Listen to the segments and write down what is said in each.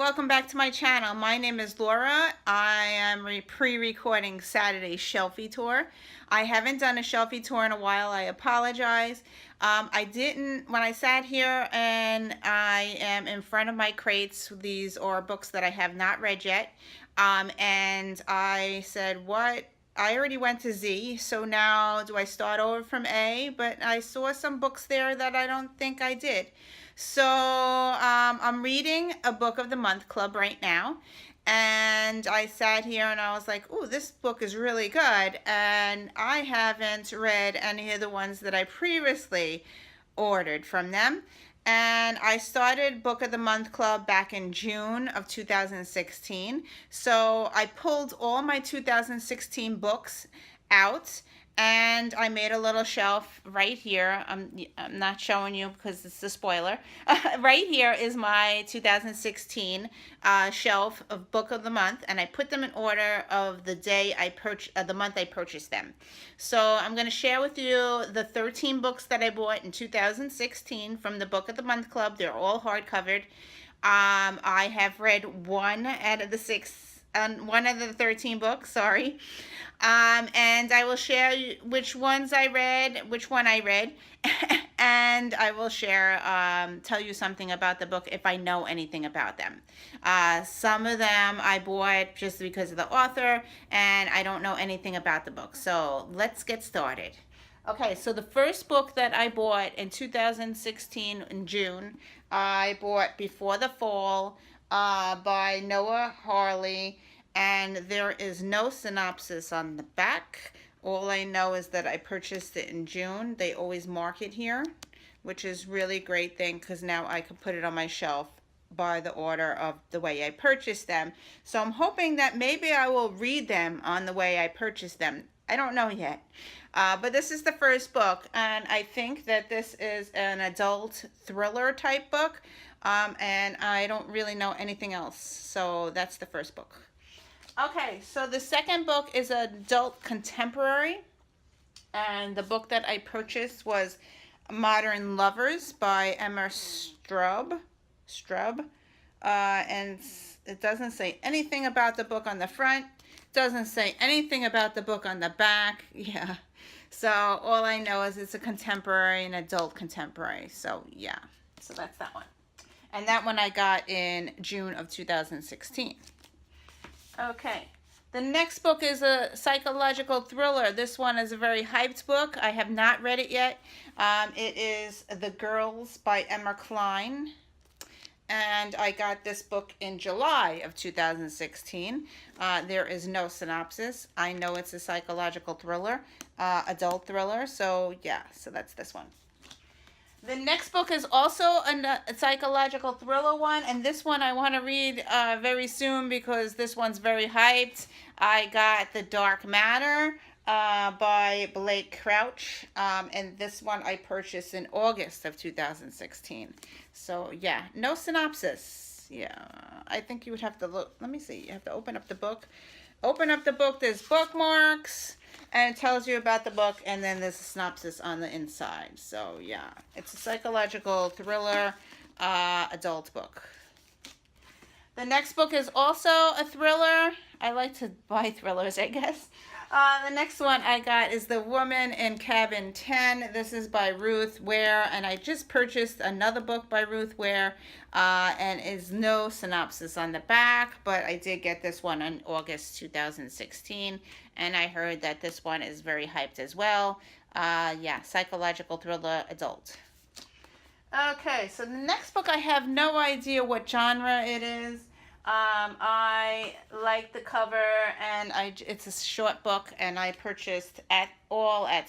welcome back to my channel. My name is Laura. I am pre-recording Saturday's Shelfie tour. I haven't done a Shelfie tour in a while. I apologize. I didn't, when I sat here and I am in front of my crates, these are books that I have not read yet, and I said, what? I already went to Z, so now do I start over from A? But I saw some books there that I don't think I did. So I'm reading a Book of the Month Club right now, and I sat here and I was like, "Ooh, this book is really good," and I haven't read any of the ones that I previously ordered from them. And I started Book of the Month Club back in June of 2016. So I pulled all my 2016 books out and I made a little shelf right here. I'm not showing you because it's a spoiler. Right here is my 2016 shelf of Book of the Month, and I put them in order of the day the month I purchased them. So I'm going to share with you the 13 books that I bought in 2016 from the Book of the Month Club. They're all hardcovered. I have read one out of the 13 books, sorry. And I will share which one I read, and I will share, tell you something about the book if I know anything about them. Some of them I bought just because of the author, and I don't know anything about the book. So let's get started. Okay, so the first book that I bought in 2016 in June, I bought Before the Fall by Noah Harley. And there is no synopsis on the back. All I know is that I purchased it in June. They always mark it here, which is really great thing because now I can put it on my shelf by the order of the way I purchased them. So I'm hoping that maybe I will read them on the way I purchased them. I don't know yet. But this is the first book, and I think that this is an adult thriller type book, and I don't really know anything else. So that's the first book. Okay, so the second book is adult contemporary, and the book that I purchased was Modern Lovers by Emma Strub. And it doesn't say anything about the book on the front, doesn't say anything about the book on the back. Yeah, so all I know is it's a contemporary, an adult contemporary. So yeah, so that's that one. And that one I got in June of 2016. Okay, the next book is a psychological thriller. This one is a very hyped book. I have not read it yet. It is The Girls by Emma Cline. And I got this book in July of 2016. There is no synopsis. I know it's a psychological thriller, adult thriller. So yeah, so that's this one. The next book is also a psychological thriller one, and this one I want to read very soon because this one's very hyped. I got The Dark Matter by Blake Crouch, and this one I purchased in August of 2016. So yeah, no synopsis. Yeah, I think you would have to look. Let me see. You have to open up the book. Open up the book. There's bookmarks, and it tells you about the book, and then there's a synopsis on the inside. So yeah, it's a psychological thriller adult book. The next book is also a thriller. I like to buy thrillers, I guess. The next one I got is The Woman in Cabin 10. This is by Ruth Ware, and I just purchased another book by Ruth Ware, and is no synopsis on the back, but I did get this one in August 2016, and I heard that this one is very hyped as well. Yeah, psychological thriller adult. Okay, so the next book, I have no idea what genre it is. I like the cover, and it's a short book, and I purchased at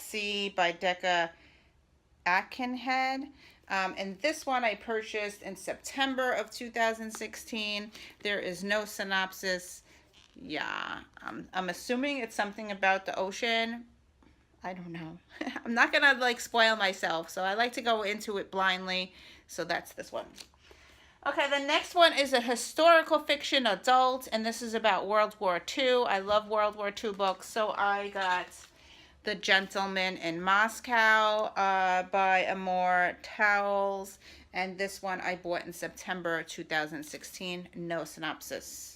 Sea by Decca Aikenhead. And this one I purchased in September of 2016. There is no synopsis. Yeah, I'm assuming it's something about the ocean. I don't know. I'm not gonna like spoil myself, so I like to go into it blindly. So that's this one. Okay, the next one is a historical fiction adult, and this is about World War II. I love World War II books, so I got The Gentleman in Moscow by Amor Towles. And this one I bought in September 2016. No synopsis.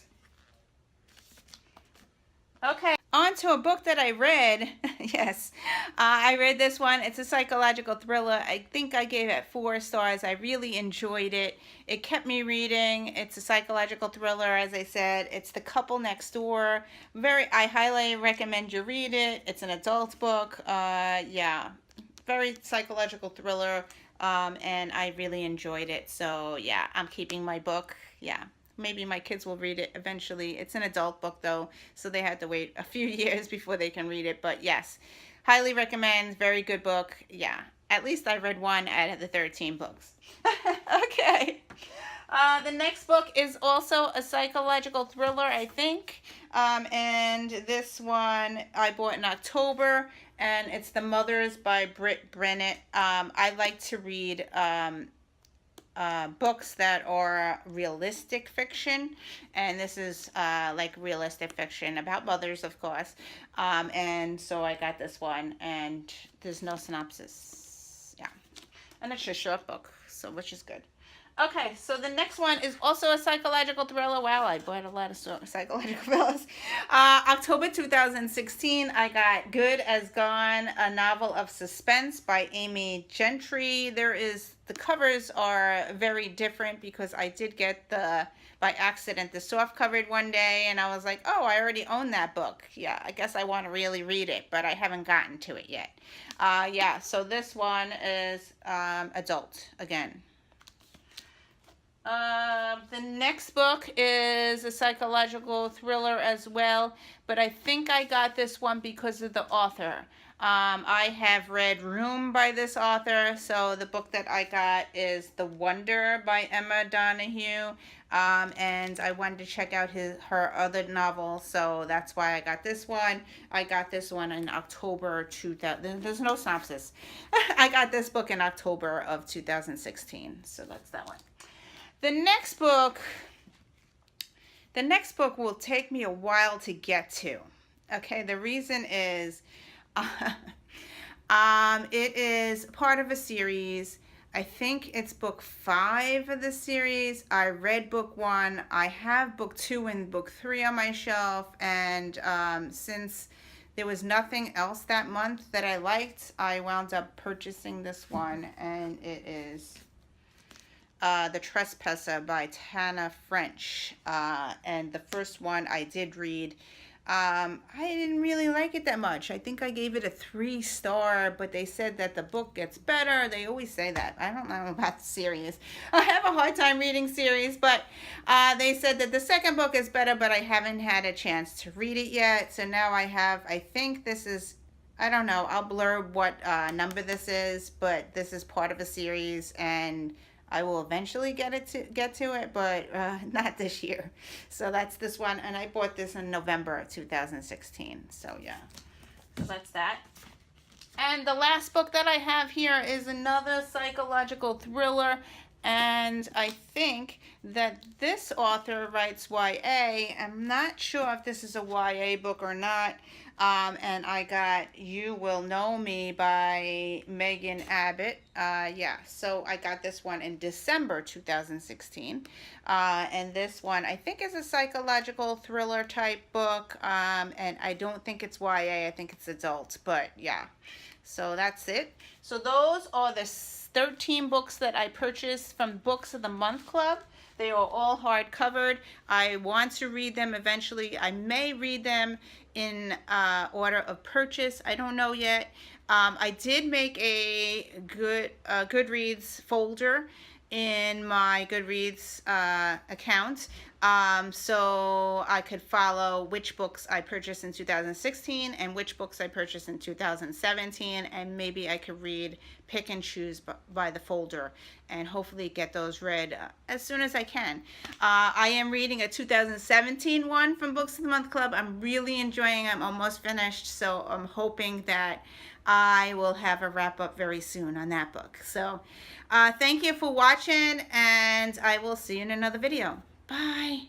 Okay, on to a book that I read. Yes, I read this one. It's a psychological thriller. I think I gave it 4 stars. I really enjoyed it. It kept me reading. It's a psychological thriller, as I said. It's The Couple Next Door. I highly recommend you read it. It's an adult book. Yeah, very psychological thriller. And I really enjoyed it. So yeah, I'm keeping my book. Yeah. Maybe my kids will read it eventually. It's an adult book though, so they had to wait a few years before they can read it. But yes, highly recommend. Very good book. Yeah, at least I read 1 out of the 13 books. Okay. The next book is also a psychological thriller, I think. And this one I bought in October, and it's The Mothers by Britt Brennett. I like to read books that are realistic fiction, and this is like realistic fiction about mothers, of course. And so I got this one, and there's no synopsis. Yeah, and it's a short book, so which is good. Okay, so the next one is also a psychological thriller. Wow, I bought a lot of psychological thrillers. October 2016, I got Good as Gone, a novel of suspense by Amy Gentry. The covers are very different because I did get by accident, the soft covered one day, and I was like, oh, I already own that book. Yeah, I guess I want to really read it, but I haven't gotten to it yet. Yeah, so this one is adult again. The next book is a psychological thriller as well, but I think I got this one because of the author. I have read Room by this author, so the book that I got is The Wonder by Emma Donoghue, and I wanted to check out her other novel, so that's why I got this one. I got this one in October 2000. There's no synopsis. I got this book in October of 2016, so that's that one. The next book will take me a while to get to. Okay, the reason is it is part of a series. I think it's book 5 of the series. I read book 1. I have book 2 and book 3 on my shelf, and since there was nothing else that month that I liked, I wound up purchasing this one, and it is The Trespasser by Tana French. And the first one I did read. I didn't really like it that much. I think I gave it a 3-star, but they said that the book gets better. They always say that. I don't know about the series. I have a hard time reading series, but they said that the second book is better, but I haven't had a chance to read it yet. So now I think this is, I don't know, I'll blurb what number this is, but this is part of a series, and I will eventually get to it, but not this year. So that's this one, and I bought this in November of 2016. So yeah, so that's that. And the last book that I have here is another psychological thriller, and I think that this author writes YA. I'm not sure if this is a YA book or not. And I got You Will Know Me by Megan Abbott. Yeah, so I got this one in December 2016. And this one I think is a psychological thriller type book. And I don't think it's YA. I think it's adult. But yeah, so that's it. So those are the 13 books that I purchased from Books of the Month Club. They are all hardcovered. I want to read them eventually. I may read them in order of purchase. I don't know yet. I did make a Goodreads folder in my Goodreads account, so I could follow which books I purchased in 2016 and which books I purchased in 2017, and maybe I could pick and choose by the folder, and hopefully get those read as soon as I can. I am reading a 2017 one from Books of the Month Club. I'm really enjoying it. I'm almost finished, so I'm hoping that I will have a wrap up very soon on that book. So thank you for watching, and I will see you in another video. Bye.